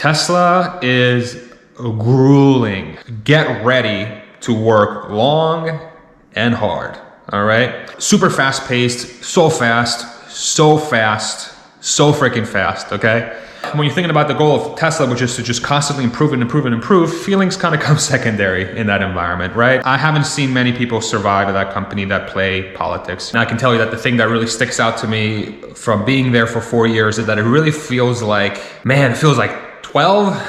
Tesla is grueling. Get ready to work long and hard, all right? Super fast paced, so freaking fast, okay? When you're thinking about the goal of Tesla, which is to just constantly improve and improve and improve, feelings kind of come secondary in that environment, right? I haven't seen many people survive at that company that play politics. And I can tell you that the thing that really sticks out to me from being there for 4 years is that it really feels like, man, it feels like 12,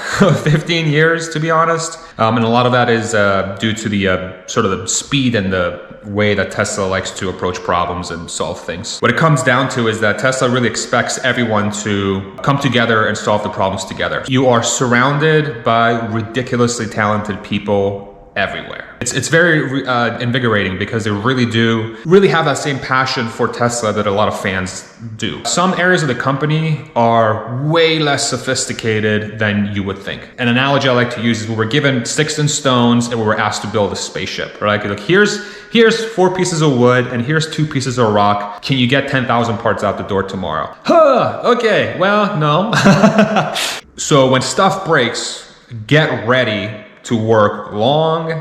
15 years, to be honest. And a lot of that is due to the sort of the speed and the way that Tesla likes to approach problems and solve things. What it comes down to is that Tesla really expects everyone to come together and solve the problems together. You are surrounded by ridiculously talented people everywhere. It's very invigorating because they really have that same passion for Tesla that a lot of fans do. Some areas of the company are way less sophisticated than you would think. An analogy I like to use is we were given sticks and stones and we were asked to build a spaceship, right? Like here's 4 pieces of wood and here's 2 pieces of rock. Can you get 10,000 parts out the door tomorrow? Okay, well, no. So when stuff breaks, get ready to work long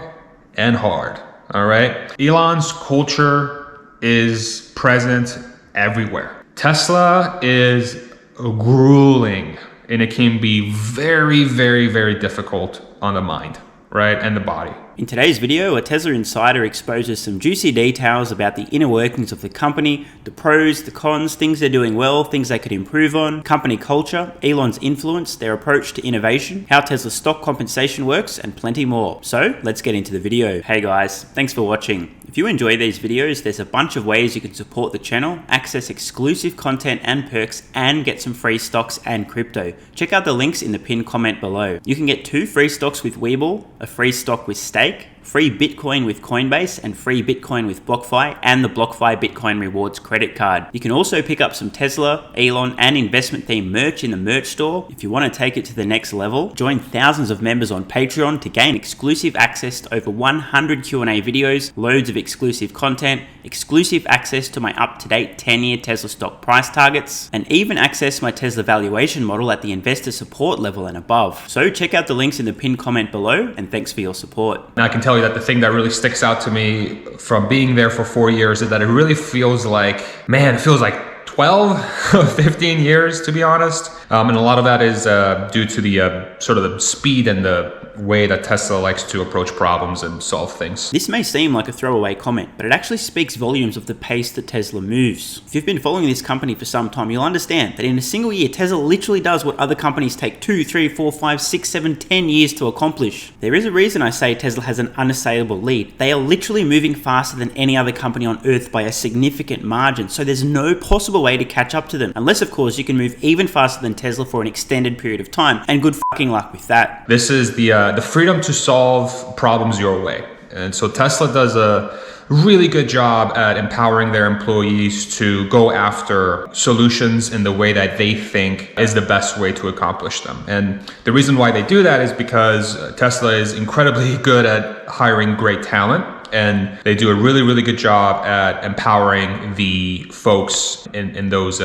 and hard, all right? Elon's culture is present everywhere. Tesla is grueling, and it can be very, very, very difficult on the mind, right? And the body. In today's video, a Tesla insider exposes some juicy details about the inner workings of the company, the pros, the cons, things they're doing well, things they could improve on, company culture, Elon's influence, their approach to innovation, how Tesla's stock compensation works, and plenty more. So let's get into the video. Hey guys, thanks for watching. If you enjoy these videos, there's a bunch of ways you can support the channel, access exclusive content and perks, and get some free stocks and crypto. Check out the links in the pinned comment below. You can get 2 free stocks with WeBull, a free stock with Stake, free Bitcoin with Coinbase, and free Bitcoin with BlockFi, and the BlockFi Bitcoin Rewards credit card. You can also pick up some Tesla, Elon, and investment themed merch in the merch store. If you want to take it to the next level, join thousands of members on Patreon to gain exclusive access to over 100 Q&A videos, loads of exclusive content, exclusive access to my up-to-date 10-year Tesla stock price targets, and even access my Tesla valuation model at the investor support level and above. So check out the links in the pinned comment below, and thanks for your support. And I can tell you that the thing that really sticks out to me from being there for 4 years is that it really feels like, man, it feels like 12, 15 years, to be honest. And a lot of that is due to the sort of the speed and the way that Tesla likes to approach problems and solve things. This may seem like a throwaway comment, but it actually speaks volumes of the pace that Tesla moves. If you've been following this company for some time, you'll understand that in a single year, Tesla literally does what other companies take 2, 3, 4, 5, 6, 7, 10 years to accomplish. There is a reason I say Tesla has an unassailable lead. They are literally moving faster than any other company on Earth by a significant margin, so there's no possible way to catch up to them, unless of course you can move even faster than Tesla for an extended period of time, and good fucking luck with that. This is the freedom to solve problems your way. And so Tesla does a really good job at empowering their employees to go after solutions in the way that they think is the best way to accomplish them. And the reason why they do that is because Tesla is incredibly good at hiring great talent. And they do a really, really good job at empowering the folks in those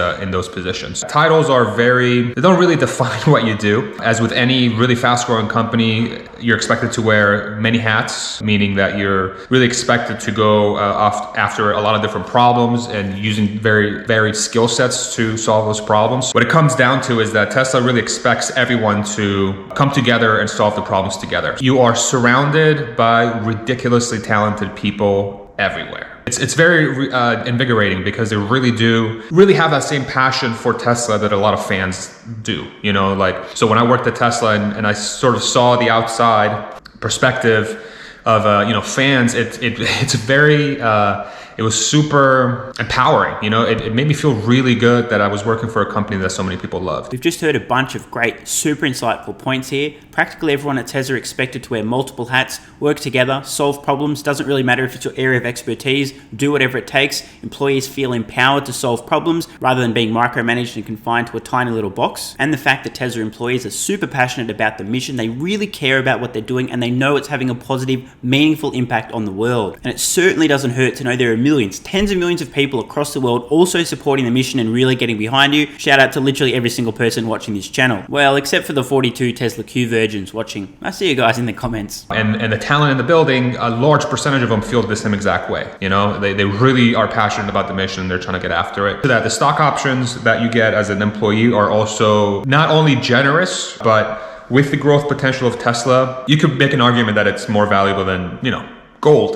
positions. Titles are they don't really define what you do. As with any really fast growing company, you're expected to wear many hats, meaning that you're really expected to go after a lot of different problems and using very varied skill sets to solve those problems. What it comes down to is that Tesla really expects everyone to come together and solve the problems together. You are surrounded by ridiculously talented people everywhere. It's very invigorating because they really have that same passion for Tesla that a lot of fans do. You know, like, so when I worked at Tesla and I sort of saw the outside perspective of fans, it was super empowering. You know, it made me feel really good that I was working for a company that so many people loved. We've just heard a bunch of great, super insightful points here. Practically everyone at Tesla are expected to wear multiple hats, work together, solve problems. Doesn't really matter if it's your area of expertise, do whatever it takes. Employees feel empowered to solve problems rather than being micromanaged and confined to a tiny little box. And the fact that Tesla employees are super passionate about the mission, they really care about what they're doing and they know it's having a positive, meaningful impact on the world. And it certainly doesn't hurt to know there are millions, tens of millions of people across the world also supporting the mission and really getting behind you. Shout out to literally every single person watching this channel. Well, except for the 42 Tesla Q virgins watching. I see you guys in the comments. And the talent in the building, a large percentage of them feel the same exact way. You know, they really are passionate about the mission and they're trying to get after it. So that the stock options that you get as an employee are also not only generous, but with the growth potential of Tesla, you could make an argument that it's more valuable than, you know, gold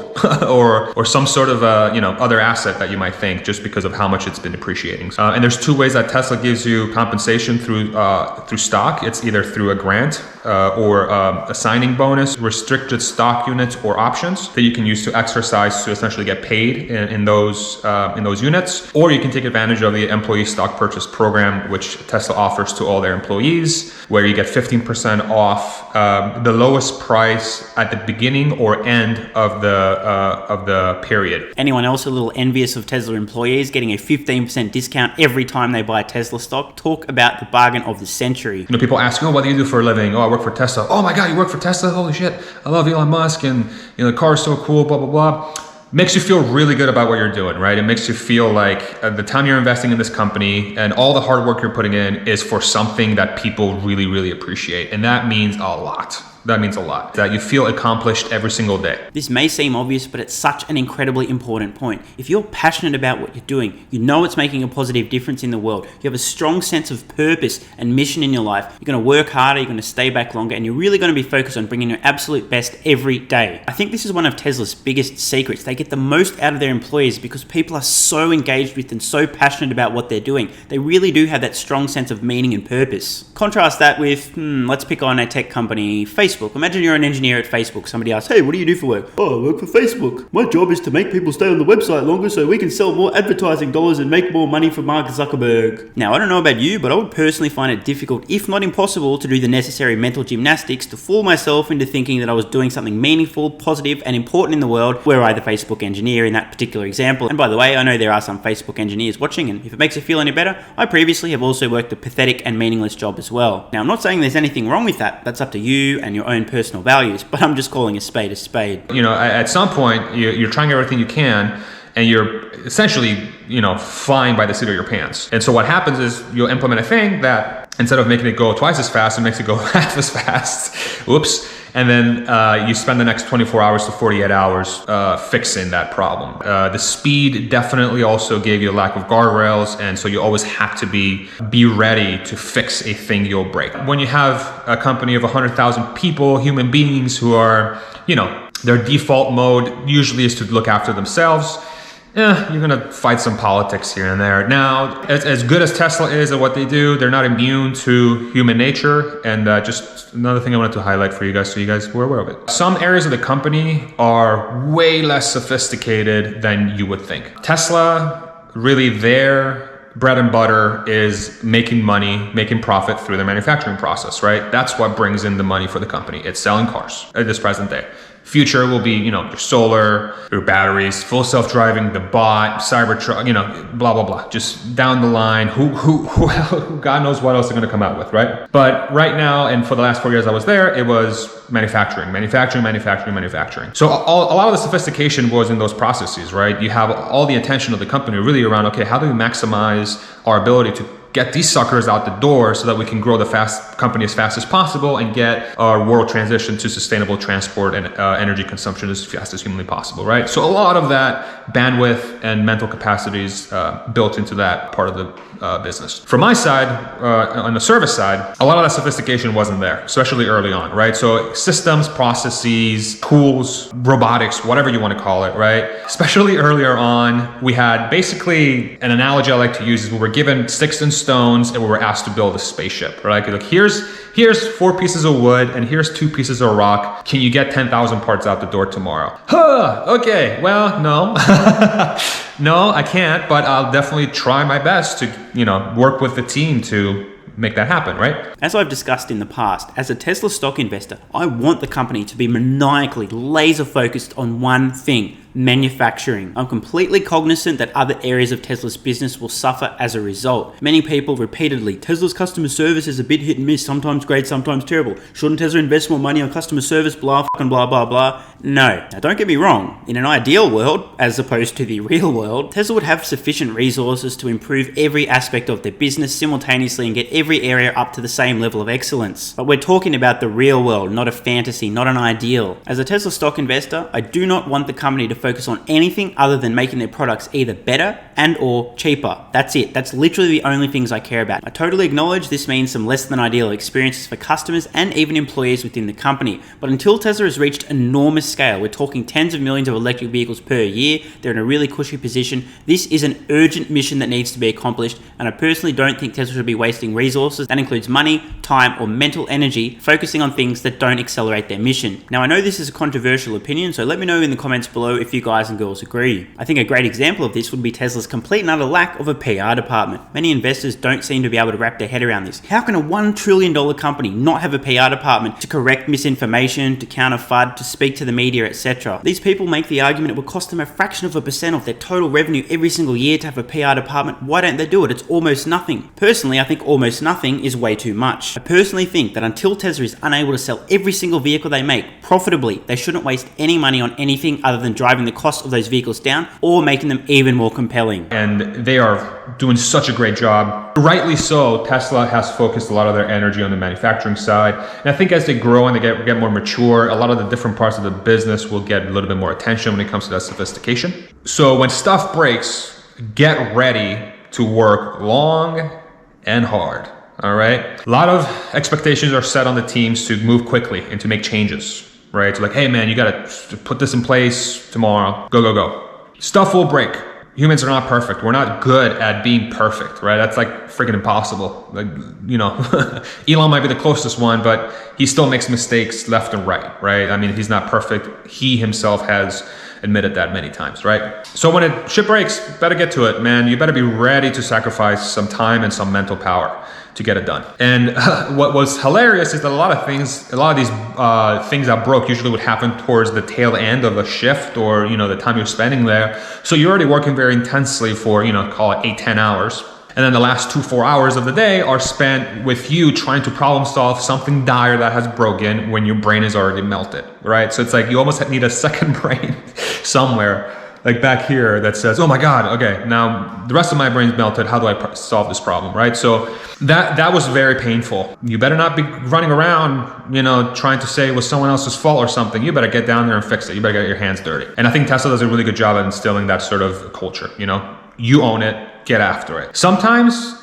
or some sort of other asset that you might think, just because of how much it's been appreciating. And there's two ways that Tesla gives you compensation through stock. It's either through a grant or a signing bonus, restricted stock units or options that you can use to exercise to essentially get paid in those units, or you can take advantage of the employee stock purchase program, which Tesla offers to all their employees, where you get 15% off the lowest price at the beginning or end of the period. Anyone else a little envious of Tesla employees getting a 15% discount every time they buy Tesla stock? Talk about the bargain of the century. You know, people ask, oh, what do you do for a living? Oh, I work for Tesla. Oh my God, you work for Tesla? Holy shit. I love Elon Musk and the car is so cool, blah, blah, blah. Makes you feel really good about what you're doing, right? It makes you feel like the time you're investing in this company and all the hard work you're putting in is for something that people really, really appreciate. And that means a lot. That means a lot. That you feel accomplished every single day. This may seem obvious, but it's such an incredibly important point. If you're passionate about what you're doing, you know it's making a positive difference in the world, you have a strong sense of purpose and mission in your life, you're going to work harder, you're going to stay back longer, and you're really going to be focused on bringing your absolute best every day. I think this is one of Tesla's biggest secrets. They get the most out of their employees because people are so engaged with and so passionate about what they're doing. They really do have that strong sense of meaning and purpose. Contrast that with, let's pick on a tech company, Facebook. Imagine you're an engineer at Facebook. Somebody asks, hey, what do you do for work? Oh, I work for Facebook. My job is to make people stay on the website longer so we can sell more advertising dollars and make more money for Mark Zuckerberg. Now, I don't know about you, but I would personally find it difficult, if not impossible, to do the necessary mental gymnastics to fool myself into thinking that I was doing something meaningful, positive, and important in the world, were I the Facebook engineer in that particular example. And by the way, I know there are some Facebook engineers watching, and if it makes you feel any better, I previously have also worked a pathetic and meaningless job as well. Now, I'm not saying there's anything wrong with that. That's up to you and your own personal values, but I'm just calling a spade a spade. You know, at some point, you're trying everything you can, and you're essentially, flying by the seat of your pants. And so what happens is you'll implement a thing that instead of making it go twice as fast, it makes it go half as fast. Whoops. And then you spend the next 24 hours to 48 hours fixing that problem. The speed definitely also gave you a lack of guardrails, and so you always have to be ready to fix a thing you'll break. When you have a company of 100,000 people, human beings who are, their default mode usually is to look after themselves, you're gonna fight some politics here and there. Now, as good as Tesla is at what they do, they're not immune to human nature. And just another thing I wanted to highlight for you guys, so you guys were aware of it. Some areas of the company are way less sophisticated than you would think. Tesla, really their bread and butter is making money, making profit through their manufacturing process, right? That's what brings in the money for the company. It's selling cars at this present day. Future will be, your solar, your batteries, full self-driving, the bot, Cybertruck, blah, blah, blah. Just down the line, who God knows what else they're going to come out with, right? But right now, and for the last 4 years I was there, it was manufacturing. So a lot of the sophistication was in those processes, right? You have all the attention of the company really around, okay, how do we maximize our ability to get these suckers out the door so that we can grow the company as fast as possible and get our world transition to sustainable transport and energy consumption as fast as humanly possible, right? So a lot of that bandwidth and mental capacities built into that part of the business. From my side, on the service side, a lot of that sophistication wasn't there, especially early on, right? So systems, processes, tools, robotics, whatever you want to call it, right? Especially earlier on, we had basically an analogy I like to use is we were given sticks and stones and we were asked to build a spaceship, right? Like here's 4 pieces of wood and here's 2 pieces of rock. Can you get 10,000 parts out the door tomorrow? Okay, well, no. No, I can't, but I'll definitely try my best to, work with the team to make that happen, right? As I've discussed in the past, as a Tesla stock investor, I want the company to be maniacally laser focused on one thing, manufacturing. I'm completely cognizant that other areas of Tesla's business will suffer as a result. Many people repeatedly, Tesla's customer service is a bit hit and miss, sometimes great, sometimes terrible. Shouldn't Tesla invest more money on customer service, blah, blah, blah. No. Now don't get me wrong, in an ideal world, as opposed to the real world, Tesla would have sufficient resources to improve every aspect of their business simultaneously and get every area up to the same level of excellence. But we're talking about the real world, not a fantasy, not an ideal. As a Tesla stock investor, I do not want the company to focus on anything other than making their products either better and or cheaper. That's it. That's literally the only things I care about. I totally acknowledge this means some less than ideal experiences for customers and even employees within the company. But until Tesla has reached enormous scale, we're talking tens of millions of electric vehicles per year, they're in a really cushy position. This is an urgent mission that needs to be accomplished, and I personally don't think Tesla should be wasting resources. That includes money, time, or mental energy focusing on things that don't accelerate their mission. Now, I know this is a controversial opinion, so let me know in the comments below if you guys and girls agree. I think a great example of this would be Tesla's complete and utter lack of a PR department. Many investors don't seem to be able to wrap their head around this. How can a $1 trillion company not have a PR department to correct misinformation, to counter FUD, to speak to the media, etc.? These people make the argument it would cost them a fraction of a percent of their total revenue every single year to have a PR department. Why don't they do it? It's almost nothing. Personally, I think almost nothing is way too much. I personally think that until Tesla is unable to sell every single vehicle they make profitably, they shouldn't waste any money on anything other than driving the cost of those vehicles down or making them even more compelling. And they are doing such a great job. Rightly so, Tesla has focused a lot of their energy on the manufacturing side. And I think as they grow and they get more mature, a lot of the different parts of the business will get a little bit more attention when it comes to that sophistication. So when stuff breaks, get ready to work long and hard. All right. A lot of expectations are set on the teams to move quickly and to make changes, right? So like, hey man, you got to put this in place tomorrow. Go. Stuff will break. Humans are not perfect. We're not good at being perfect, right? That's like freaking impossible. Like, Elon might be the closest one, but he still makes mistakes left and right? I mean, he's not perfect. He himself has admitted that many times, right? So when shit breaks, better get to it, man. You better be ready to sacrifice some time and some mental power to get it done. And what was hilarious is that a lot of these things that broke usually would happen towards the tail end of a shift or, the time you're spending there. So you're already working very intensely for, call it 8-10 hours. And then the last 2-4 hours of the day are spent with you trying to problem solve something dire that has broken when your brain is already melted, right? So it's like you almost need a second brain somewhere, like back here, that says, oh my God, okay, now the rest of my brain's melted. How do I solve this problem, right? So that was very painful. You better not be running around, trying to say it was someone else's fault or something. You better get down there and fix it. You better get your hands dirty. And I think Tesla does a really good job at instilling that sort of culture, You own it, get after it. Sometimes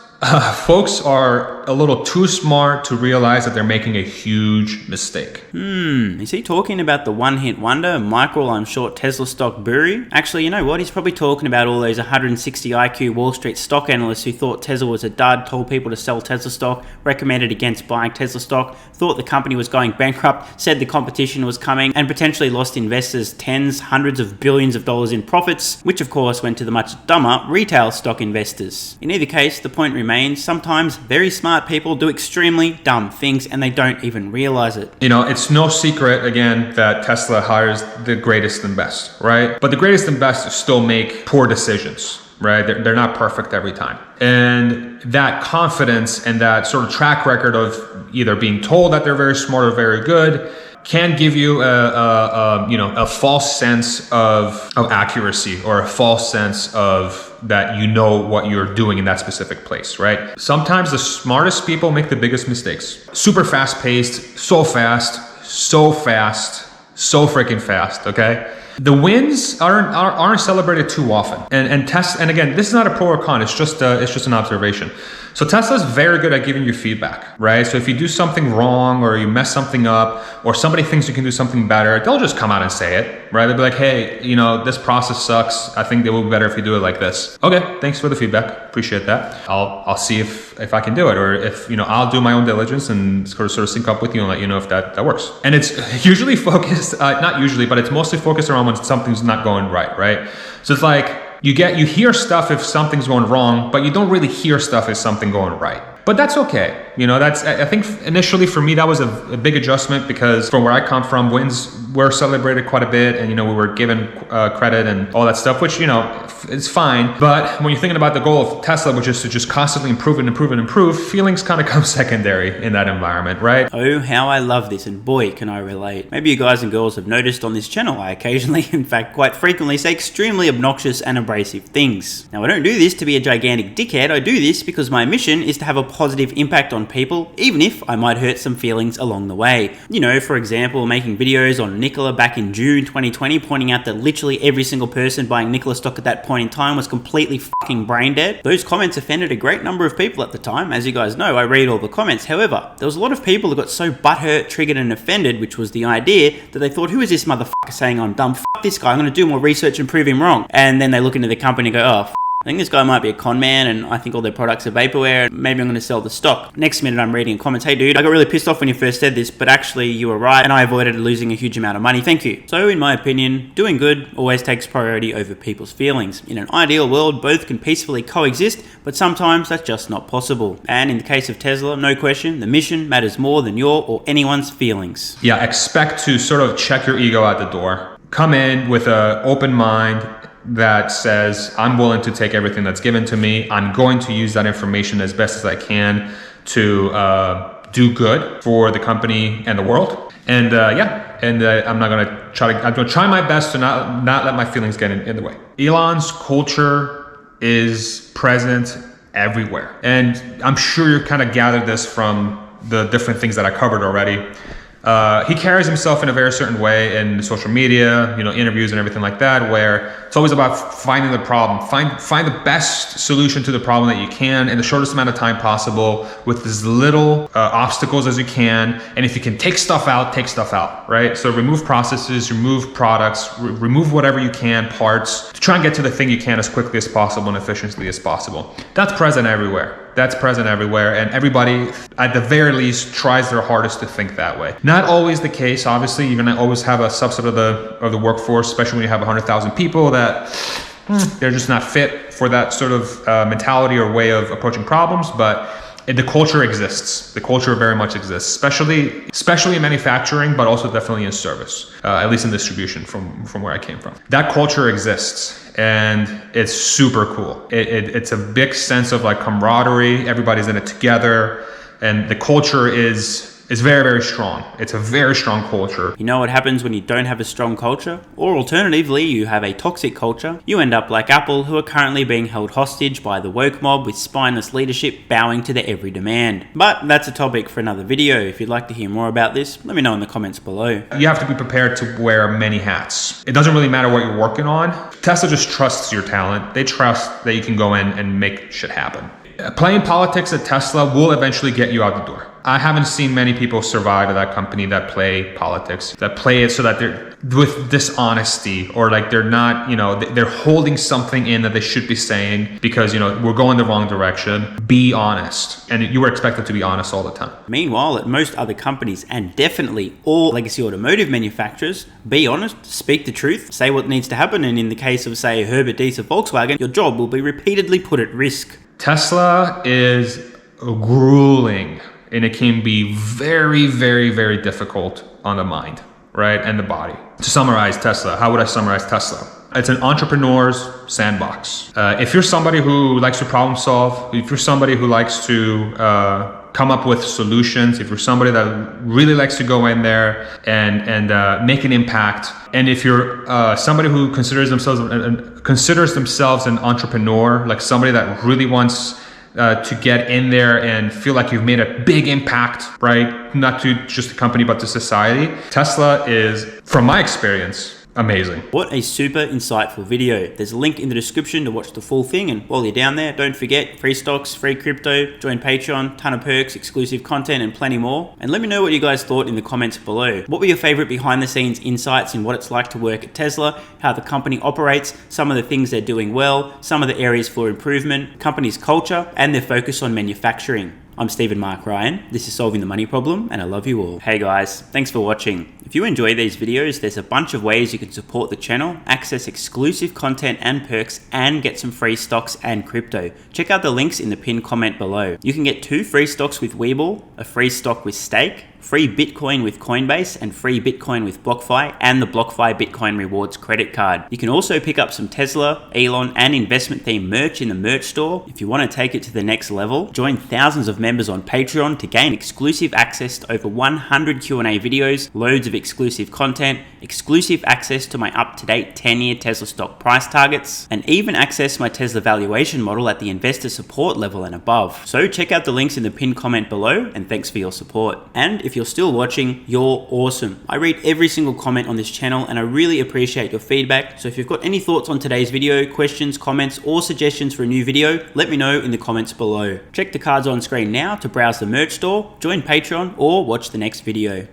folks are a little too smart to realize that they're making a huge mistake. Is he talking about the one-hit wonder, Michael, I'm short Tesla stock Burry? Actually, you know what? He's probably talking about all those 160 IQ Wall Street stock analysts who thought Tesla was a dud, told people to sell Tesla stock, recommended against buying Tesla stock, thought the company was going bankrupt, said the competition was coming, and potentially lost investors tens, hundreds of billions of dollars in profits, which of course went to the much dumber retail stock investors. In either case, the point remains, sometimes very smart people do extremely dumb things and they don't even realize it. It's no secret, again, that Tesla hires the greatest and best, right? But the greatest and best still make poor decisions, right? They're not perfect every time. And that confidence and that sort of track record of either being told that they're very smart or very good can give you a false sense of accuracy or a false sense of that what you're doing in that specific place, right? Sometimes the smartest people make the biggest mistakes. Super fast paced, so freaking fast, okay? The wins aren't celebrated too often. And again, this is not a pro or con, it's just an observation. So Tesla's very good at giving you feedback, right? So if you do something wrong or you mess something up or somebody thinks you can do something better, they'll just come out and say it, right? They'll be like, hey, this process sucks. I think it will be better if you do it like this. Okay, thanks for the feedback. Appreciate that. I'll see if I can do it, or if, I'll do my own diligence and sort of sync up with you and let you know if that works. And it's usually focused, not usually, but it's mostly focused around when something's not going right? So it's like, you hear stuff if something's going wrong, but you don't really hear stuff if something going right. But that's okay. I think initially for me, that was a big adjustment because from where I come from, wins were celebrated quite a bit and, we were given credit and all that stuff, which, it's fine. But when you're thinking about the goal of Tesla, which is to just constantly improve and improve and improve, feelings kind of come secondary in that environment, right? Oh, how I love this, and boy, can I relate. Maybe you guys and girls have noticed on this channel, I occasionally, in fact quite frequently, say extremely obnoxious and abrasive things. Now, I don't do this to be a gigantic dickhead. I do this because my mission is to have a positive impact on people, even if I might hurt some feelings along the way. For example, making videos on Nikola back in June 2020, pointing out that literally every single person buying Nikola stock at that point in time was completely fucking brain dead. Those comments offended a great number of people at the time. As you guys know, I read all the comments. However, there was a lot of people that got so butthurt, triggered, and offended, which was the idea, that they thought, who is this motherfucker saying I'm dumb? Fuck this guy, I'm going to do more research and prove him wrong. And then they look into the company and go, oh, I think this guy might be a con man, and I think all their products are vaporware, and maybe I'm going to sell the stock. Next minute I'm reading comments, hey dude, I got really pissed off when you first said this, but actually you were right, and I avoided losing a huge amount of money, thank you. So in my opinion, doing good always takes priority over people's feelings. In an ideal world, both can peacefully coexist, but sometimes that's just not possible. And in the case of Tesla, no question, the mission matters more than your or anyone's feelings. Yeah, expect to sort of check your ego at the door. Come in with an open mind that says, I'm willing to take everything that's given to me. I'm going to use that information as best as I can to do good for the company and the world. And I'm going to try my best to not let my feelings get in the way. Elon's culture is present everywhere. And I'm sure you kind of gathered this from the different things that I covered already. He carries himself in a very certain way in social media, interviews and everything like that, where it's always about finding the problem, find the best solution to the problem that you can in the shortest amount of time possible with as little obstacles as you can. And if you can take stuff out, right? So remove processes, remove products, remove whatever you can, parts, to try and get to the thing you can as quickly as possible and efficiently as possible. That's present everywhere. And everybody, at the very least, tries their hardest to think that way. Not always the case, obviously. You're gonna always have a subset of the workforce, especially when you have 100,000 people that they're just not fit for that sort of mentality or way of approaching problems, but the culture exists. The culture very much exists, especially in manufacturing, but also definitely in service, at least in distribution from where I came from. That culture exists. And it's super cool. It's a big sense of like camaraderie. Everybody's in it together, and the culture is very, very strong. It's a very strong culture. You know what happens when you don't have a strong culture? Or alternatively, you have a toxic culture. You end up like Apple, who are currently being held hostage by the woke mob with spineless leadership bowing to their every demand. But that's a topic for another video. If you'd like to hear more about this, let me know in the comments below. You have to be prepared to wear many hats. It doesn't really matter what you're working on. Tesla just trusts your talent. They trust that you can go in and make shit happen. Playing politics at Tesla will eventually get you out the door. I haven't seen many people survive at that company that play politics, that play it so that they're with dishonesty, or like they're not, they're holding something in that they should be saying because, we're going the wrong direction. Be honest. And you were expected to be honest all the time. Meanwhile, at most other companies, and definitely all legacy automotive manufacturers, be honest, speak the truth, say what needs to happen. And in the case of, say, Herbert Diess of Volkswagen, your job will be repeatedly put at risk. Tesla is grueling, and it can be very, very, very difficult on the mind, right? And the body. To summarize Tesla, how would I summarize Tesla? It's an entrepreneur's sandbox. If you're somebody who likes to problem solve, if you're somebody who likes to come up with solutions, if you're somebody that really likes to go in there and make an impact, and if you're somebody who considers themselves an entrepreneur, like somebody that really wants to get in there and feel like you've made a big impact, right? Not to just the company, but to society. Tesla is, from my experience, amazing. What a super insightful video. There's a link in the description to watch the full thing, and while you're down there, don't forget free stocks, free crypto, join Patreon, ton of perks, exclusive content, and plenty more. And let me know what you guys thought in the comments below. What were your favorite behind the scenes insights in what it's like to work at Tesla, how the company operates, some of the things they're doing well, some of the areas for improvement, company's culture, and their focus on manufacturing. I'm Stephen Mark Ryan, this is Solving the Money Problem, and I love you all. Hey guys, thanks for watching. If you enjoy these videos, there's a bunch of ways you can support the channel, access exclusive content and perks, and get some free stocks and crypto. Check out the links in the pinned comment below. You can get 2 free stocks with WeBull, a free stock with Stake, free Bitcoin with Coinbase, and free Bitcoin with BlockFi, and the BlockFi Bitcoin Rewards credit card. You can also pick up some Tesla, Elon, and investment themed merch in the merch store. If you want to take it to the next level, join thousands of members on Patreon to gain exclusive access to over 100 Q&A videos, loads of exclusive content, exclusive access to my up-to-date 10-year Tesla stock price targets, and even access my Tesla valuation model at the investor support level and above. So check out the links in the pinned comment below, and thanks for your support. And if you're still watching, you're awesome. I read every single comment on this channel and I really appreciate your feedback. So if you've got any thoughts on today's video, questions, comments, or suggestions for a new video, let me know in the comments below. Check the cards on screen now to browse the merch store, join Patreon, or watch the next video.